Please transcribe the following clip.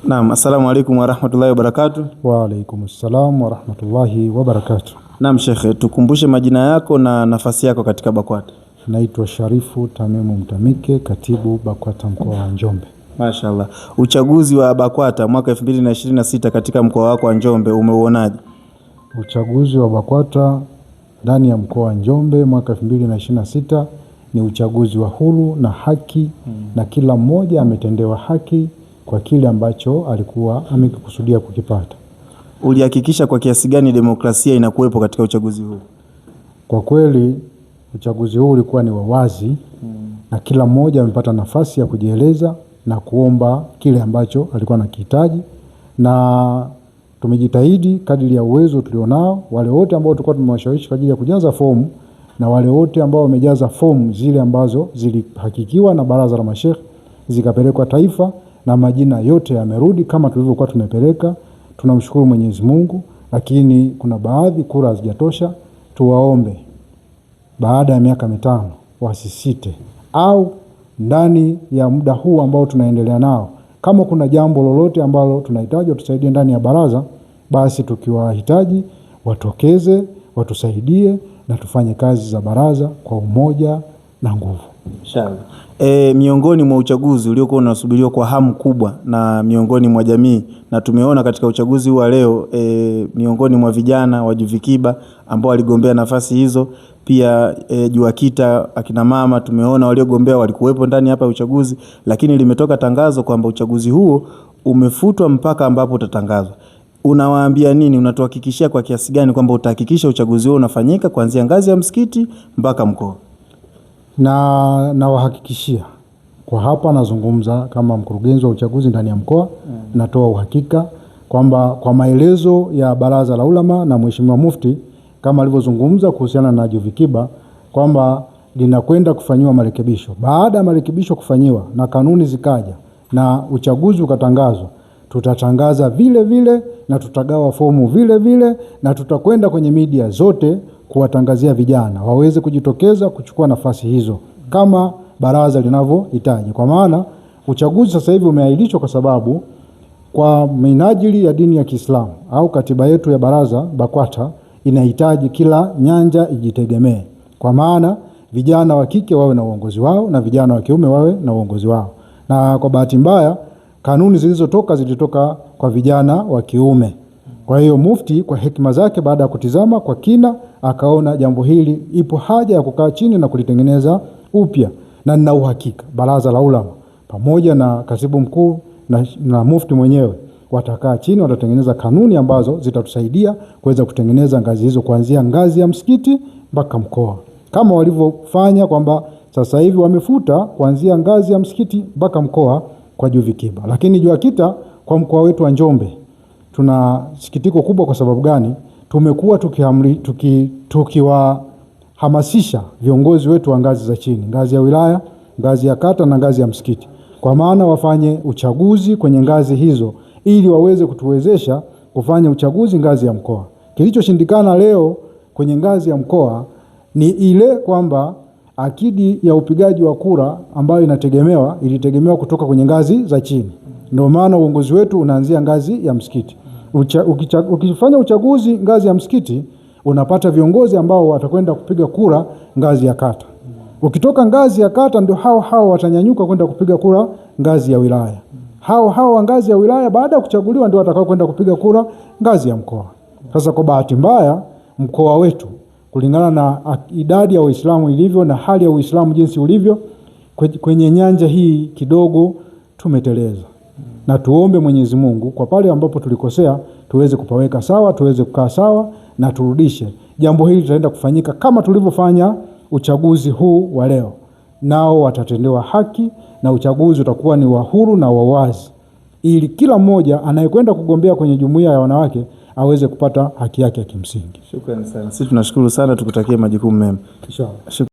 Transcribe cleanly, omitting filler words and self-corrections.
Naam, assalamu alaikum warahmatullahi wabarakatuh. Wa alaikum assalam warahmatullahi wabarakatuh. Naam Shekhe, tukumbushe majina yako na nafasi yako katika BAKWATA. Naitwa Sharifu Tamimu Mtamike, katibu BAKWATA mkoa wa Njombe. Mashaallah. Uchaguzi wa BAKWATA mwaka 2026 katika mkoa wako wa Njombe umeuonaje? Uchaguzi wa BAKWATA ndani ya mkoa wa Njombe mwaka 2026 ni uchaguzi wa huru na haki, na kila mmoja ametendewa haki kwa kile ambacho alikuwa amekusudia kukipata. Ulihakikisha kwa kiasi gani demokrasia inakuwepo katika uchaguzi huu? Kwa kweli uchaguzi huu ulikuwa ni wa wazi, na kila mmoja amepata nafasi ya kujieleza na kuomba kile ambacho alikuwa anakihitaji, na tumejitahidi kadiri ya uwezo tulionao. Wale wote ambao tulikuwa tumewashawishi kwa ajili ya kujaza fomu, na wale wote ambao wamejaza fomu zile ambazo zilihakikiwa na baraza la masheikh zikapelekwa taifa, na majina yote yamerudi kama tulivyokuwa tumepeleka. Tunamshukuru Mwenyezi Mungu, lakini kuna baadhi kura hazijatosha. Tuwaombe baada ya miaka 5 wasisite, au ndani ya muda huu ambao tunaendelea nao, kama kuna jambo lolote ambalo tunahitaji watusaidie ndani ya baraza, basi tukiwahitaji watokeze, watusaidie na tufanye kazi za baraza kwa umoja na nguvu. Inshallah. Miongoni mwa uchaguzi uliokuwa unasubiriwa kwa hamu kubwa na miongoni mwa jamii, na tumeona katika uchaguzi wa leo miongoni mwa vijana wa Juvikiba ambao waligombea nafasi hizo, pia Juakita, akina mama tumeona waliogombea walikuwepo ndani hapa uchaguzi, lakini limetoka tangazo kwamba uchaguzi huo umefutwa mpaka ambapo utatangazwa. Unawaambia nini? Unatuhakikishia kwa kiasi gani kwamba utahakikisha uchaguzi huo unafanyika kuanzia ngazi ya msikiti mpaka mkoa? Na wahakikishia kwa hapa, nazungumza kama mkurugenzi wa uchaguzi ndani ya mkoa, natoa uhakika kwamba kwa maelezo ya baraza la ulama na Mheshimiwa Mufti kama alivyozungumza kuhusiana na Juvikiba kwamba linakwenda kufanyiwa marekebisho. Baada ya marekebisho kufanyiwa na kanuni zikaja na uchaguzi ukatangazwa, tutatangaza vile vile na tutagawa fomu vile vile, na tutakwenda kwenye media zote kuwatangazia vijana waweze kujitokeza kuchukua nafasi hizo kama baraza linavyohitaji. Kwa maana uchaguzi sasa hivi umeahirishwa kwa sababu kwa minajili ya dini ya Kiislamu au katiba yetu ya baraza BAKWATA inahitaji kila nyanja ijitegemee. Kwa maana vijana wa kike wawe na uongozi wao na vijana wa kiume wawe na uongozi wao. Na kwa bahati mbaya kanuni zilitoka kwa vijana wa kiume. Kwa hiyo Mufti kwa hekima zake, baada ya kutizama kwa kina, akaona jambo hili ipo haja ya kukaa chini na kulitengeneza upya, na nina uhakika baraza la ulama pamoja na katibu mkuu na Mufti mwenyewe watakaa chini, watatengeneza kanuni ambazo zitatusaidia kuweza kutengeneza ngazi hizo kuanzia ngazi ya msikiti mpaka mkoa, kama walivyofanya kwamba sasa hivi wamefuta kuanzia ngazi ya msikiti mpaka mkoa kwa Juvikiba. Lakini Juakita kwa mkoa wetu wa Njombe tuna sikitiko kubwa. Kwa sababu gani? Tumekuwa tukiwahamasisha viongozi wetu wa ngazi za chini, ngazi ya wilaya, ngazi ya kata na ngazi ya msikiti, kwa maana wafanye uchaguzi kwenye ngazi hizo ili waweze kutuwezesha kufanya uchaguzi ngazi ya mkoa. Kilichoshindikana leo kwenye ngazi ya mkoa ni ile kwamba akidi ya upigaji wa kura ambayo ilitegemewa kutoka kwenye ngazi za chini. Ndio maana uongozi wetu unaanzia ngazi ya msikiti. Ukifanya uchaguzi ngazi ya msikiti, unapata viongozi ambao watakwenda kupiga kura ngazi ya kata. Ukitoka ngazi ya kata, ndio hao watanyanyuka kwenda kupiga kura ngazi ya wilaya. Hao wa ngazi ya wilaya baada ya kuchaguliwa ndio watakao kwenda kupiga kura ngazi ya mkoa. Sasa kwa bahati mbaya mkoa wetu kulingana na idadi ya Waislamu ilivyo na hali ya Uislamu jinsi ulivyo, kwenye nyanja hii kidogo tumeteleza. Na tuombe Mwenyezi Mungu kwa pale ambapo tulikosea tuweze kupaweka sawa, tuweze kukaa sawa na turudishe. Jambo hili litaenda kufanyika kama tulivyofanya uchaguzi huu wa leo. Nao watatendewa haki na uchaguzi utakuwa ni wa huru na wa wazi, ili kila mmoja anayekwenda kugombea kwenye jumuiya ya wanawake aweze kupata haki yake ya kimsingi. Shukrani sana. Sisi tunashukuru sana, tukutakie majukumu mema. Inshallah.